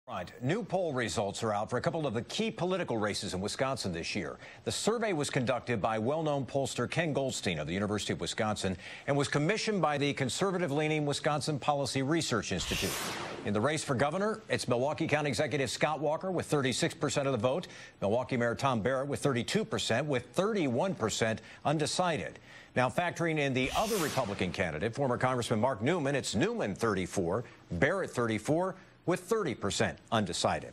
Right. New poll results are out for a couple of the key political races in Wisconsin this year. The survey was conducted by well-known pollster Ken Goldstein of the University of Wisconsin and was commissioned by the conservative-leaning Wisconsin Policy Research Institute. In the race for governor, it's Milwaukee County Executive Scot Walker with 36% of the vote, Milwaukee Mayor Tom Barrett with 32%, with 31% undecided. Now, factoring in the other Republican candidate, former Congressman Mark Newman, it's Newman 34, Barrett 34, with 30% undecided.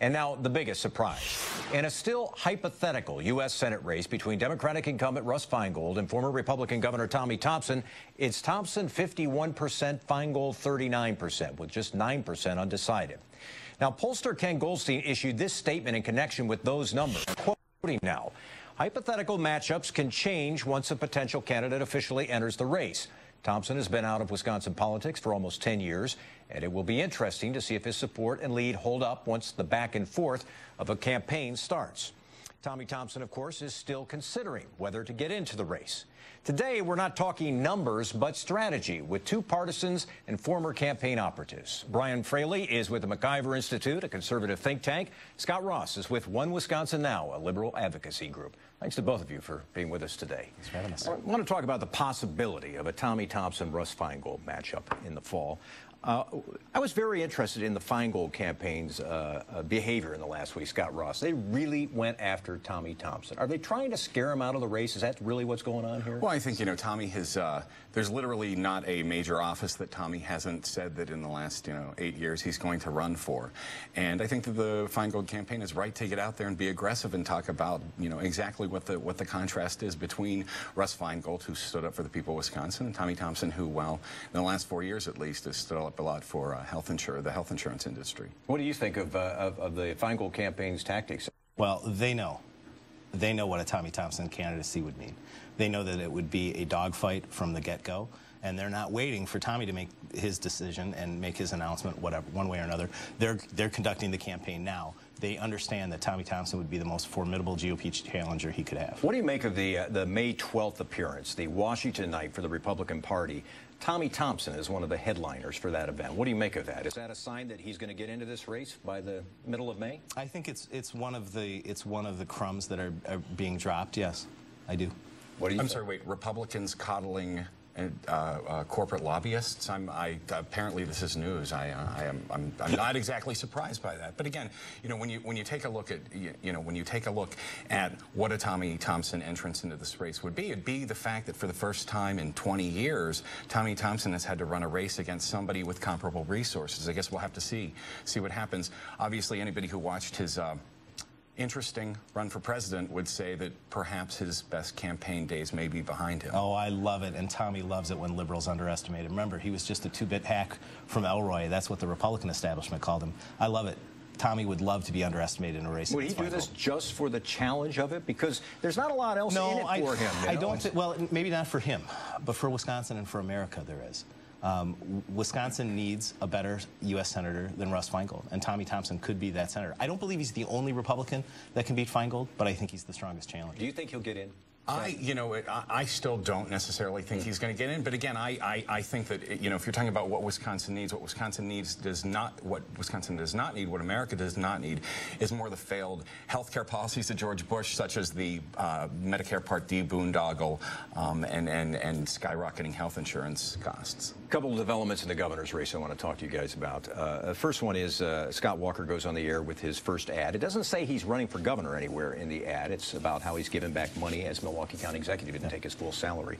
And now the biggest surprise. In a still hypothetical U.S. Senate race between Democratic incumbent Russ Feingold and former Republican Governor Tommy Thompson, it's Thompson 51%, Feingold 39%, with just 9% undecided. Now, pollster Ken Goldstein issued this statement in connection with those numbers. Quoting now, hypothetical matchups can change once a potential candidate officially enters the race. Thompson has been out of Wisconsin politics for almost 10 years, and it will be interesting to see if his support and lead hold up once the back and forth of a campaign starts. Tommy Thompson, of course, is still considering whether to get into the race. Today, we're not talking numbers, but strategy with two partisans and former campaign operatives. Brian Fraley is with the MacIver Institute, a conservative think tank. Scott Ross is with One Wisconsin Now, a liberal advocacy group. Thanks to both of you for being with us today. Thanks for having us. I want to talk about the possibility of a Tommy Thompson-Russ Feingold matchup in the fall. I was very interested in the Feingold campaign's behavior in the last week, Scott Ross. They really went after Tommy Thompson. Are they trying to scare him out of the race? Is that really what's going on here? Well, I think, Tommy has, there's literally not a major office that Tommy hasn't said that in the last, 8 years he's going to run for. And I think that the Feingold campaign is right to get out there and be aggressive and talk about, exactly what the contrast is between Russ Feingold, who stood up for the people of Wisconsin, and Tommy Thompson, who, well, in the last 4 years at least, has stood up a lot for the health insurance industry. What do you think of the Feingold campaign's tactics? Well, they know what a Tommy Thompson candidacy would mean. They know that it would be a dogfight from the get-go, and they're not waiting for Tommy to make his decision and make his announcement, whatever, one way or another. They're conducting the campaign now. They understand that Tommy Thompson would be the most formidable GOP challenger he could have. What do you make of the May 12th appearance, the Washington night for the Republican Party? Tommy Thompson is one of the headliners for that event. What do you make of that? Is that a sign that he's going to get into this race by the middle of May? I think it's one of the crumbs that are being dropped. Yes, I do. What do you? I'm sorry. Wait, Republicans coddling corporate lobbyists. Apparently this is news. I'm not exactly surprised by that. But again, when you take a look at what a Tommy Thompson entrance into this race would be, it'd be the fact that for the first time in 20 years, Tommy Thompson has had to run a race against somebody with comparable resources. I guess we'll have to see what happens. Obviously, anybody who watched his interesting run for president would say that perhaps his best campaign days may be behind him. Oh, I love it, and Tommy loves it when liberals underestimate him. Remember, he was just a two-bit hack from Elroy. That's what the Republican establishment called him. I love it. Tommy would love to be underestimated in a race. Would he do this just for the challenge of it? Because there's not a lot else in it for him. I don't. Well, maybe not for him, but for Wisconsin and for America, there is. Wisconsin needs a better U.S. senator than Russ Feingold, and Tommy Thompson could be that senator. I don't believe he's the only Republican that can beat Feingold, but I think he's the strongest challenger. Do you think he'll get in? I still don't necessarily think he's going to get in, but again, I think that if you're talking about what Wisconsin needs, what Wisconsin does not need, what America does not need, is more of the failed healthcare policies of George Bush, such as the Medicare Part D boondoggle and skyrocketing health insurance costs. A couple of developments in the governor's race I want to talk to you guys about. The first one is Scott Walker goes on the air with his first ad. It doesn't say he's running for governor anywhere in the ad. It's about how he's giving back money as Milwaukee County executive. Didn't take his full salary.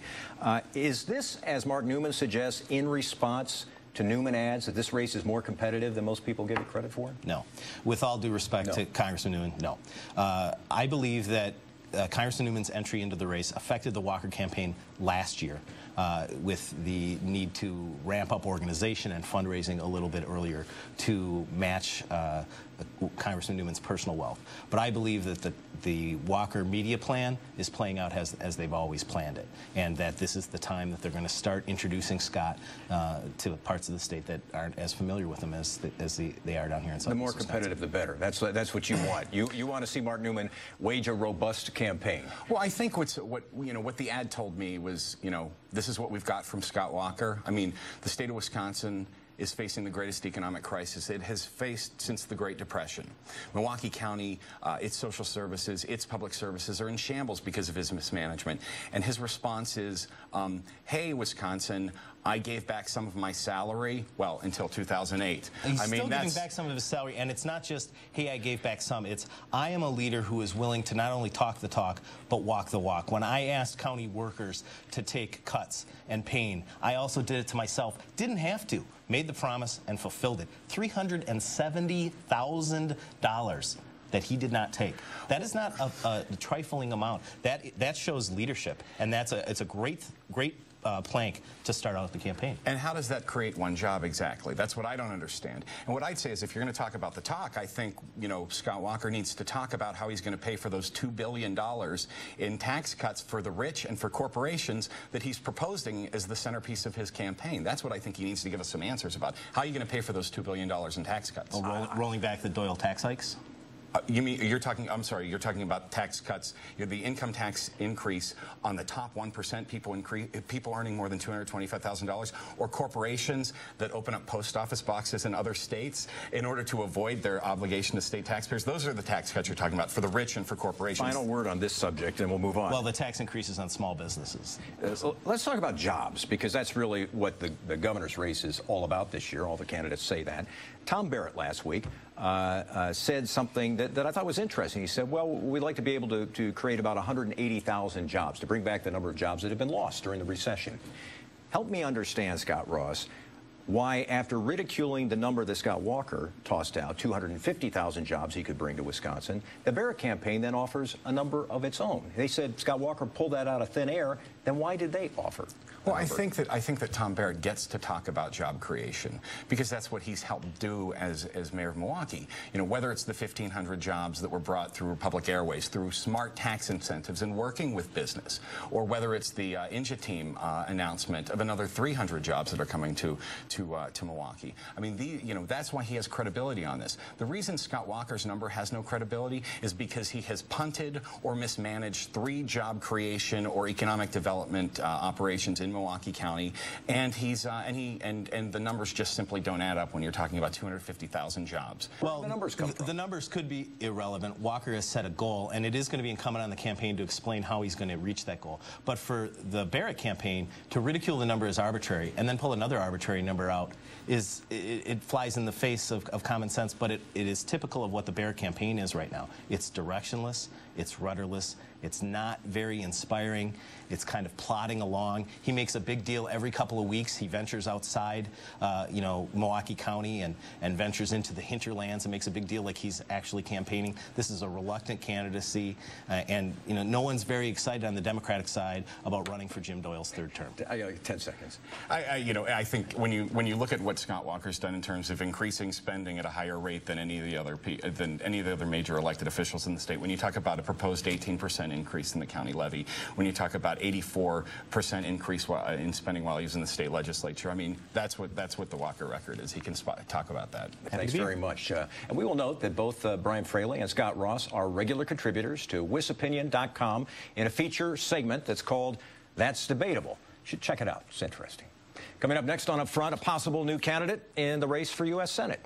Is this, as Mark Newman suggests, in response to Newman ads, that this race is more competitive than most people give it credit for? No. With all due respect to Congressman Newman, no. I believe that Congressman Newman's entry into the race affected the Walker campaign last year with the need to ramp up organization and fundraising a little bit earlier to match Congressman Newman's personal wealth. But I believe that the Walker media plan is playing out as they've always planned it, and that this is the time that they're going to start introducing Scott to parts of the state that aren't as familiar with him as they are down here in Southern Wisconsin. The more competitive, the better. That's what you want. You want to see Mark Newman wage a robust campaign. Well, I think what the ad told me was, this is what we've got from Scott Walker. I mean, the state of Wisconsin is facing the greatest economic crisis it has faced since the Great Depression. Milwaukee County, its social services, its public services are in shambles because of his mismanagement. And his response is, hey, Wisconsin, I gave back some of my salary, well, until 2008. He's still giving back some of his salary, and it's not just, hey, I gave back some. It's, I am a leader who is willing to not only talk the talk, but walk the walk. When I asked county workers to take cuts and pain, I also did it to myself. Didn't have to. Made the promise and fulfilled it. $370,000 that he did not take. That is not a trifling amount. That shows leadership, and it's a great plank to start out the campaign. And how does that create one job exactly? That's what I don't understand. And what I'd say is, if you're going to talk about the talk, I think, you know, Scott Walker needs to talk about how he's going to pay for those $2 billion in tax cuts for the rich and for corporations that he's proposing as the centerpiece of his campaign. That's what I think he needs to give us some answers about. How are you going to pay for those $2 billion in tax cuts? Rolling back the Doyle tax hikes? You mean, I'm sorry, you're talking about tax cuts, the income tax increase on the top 1%, people earning more than $225,000, or corporations that open up post office boxes in other states in order to avoid their obligation to state taxpayers. Those are the tax cuts you're talking about for the rich and for corporations. Final word on this subject, and we'll move on. Well, the tax increases on small businesses. Let's talk about jobs, because that's really what the governor's race is all about this year. All the candidates say that. Tom Barrett last week said something that I thought was interesting. He said, well, we'd like to be able to create about 180,000 jobs, to bring back the number of jobs that have been lost during the recession. Help me understand, Scott Ross, why, after ridiculing the number that Scott Walker tossed out, 250,000 jobs he could bring to Wisconsin, the Barrett campaign then offers a number of its own. They said Scott Walker pulled that out of thin air. Then why did they offer? Well, I think that Tom Barrett gets to talk about job creation, because that's what he's helped do as mayor of Milwaukee. You know, whether it's the 1,500 jobs that were brought through Public Airways, through smart tax incentives and working with business, or whether it's the Inja team announcement of another 300 jobs that are coming to Milwaukee. I mean, that's why he has credibility on this. The reason Scott Walker's number has no credibility is because he has punted or mismanaged 3 job creation or economic development operations in Milwaukee County, and the numbers just simply don't add up when you're talking about 250,000 jobs. Well, the numbers could be irrelevant. Walker has set a goal, and it is going to be incumbent on the campaign to explain how he's going to reach that goal. But for the Barrett campaign to ridicule the number as arbitrary and then pull another arbitrary number out it flies in the face of common sense, but it is typical of what the Barrett campaign is right now. It's directionless, it's rudderless, it's not very inspiring, it's kind of plodding along. He makes a big deal every couple of weeks. He ventures outside, Milwaukee County and ventures into the hinterlands and makes a big deal like he's actually campaigning. This is a reluctant candidacy, and no one's very excited on the Democratic side about running for Jim Doyle's 3rd term. I got like 10 seconds. I think when you look at what Scott Walker's done in terms of increasing spending at a higher rate than any of the other major elected officials in the state, when you talk about a proposed 18% increase in the county levy, when you talk about 84% increase in spending while he was in the state legislature, I mean, that's what the Walker record is. He can talk about that. Thanks very much. And we will note that both Brian Fraley and Scott Ross are regular contributors to wisopinion.com in a feature segment that's called That's Debatable. You should check it out. It's interesting. Coming up next on Up Front, a possible new candidate in the race for U.S. Senate.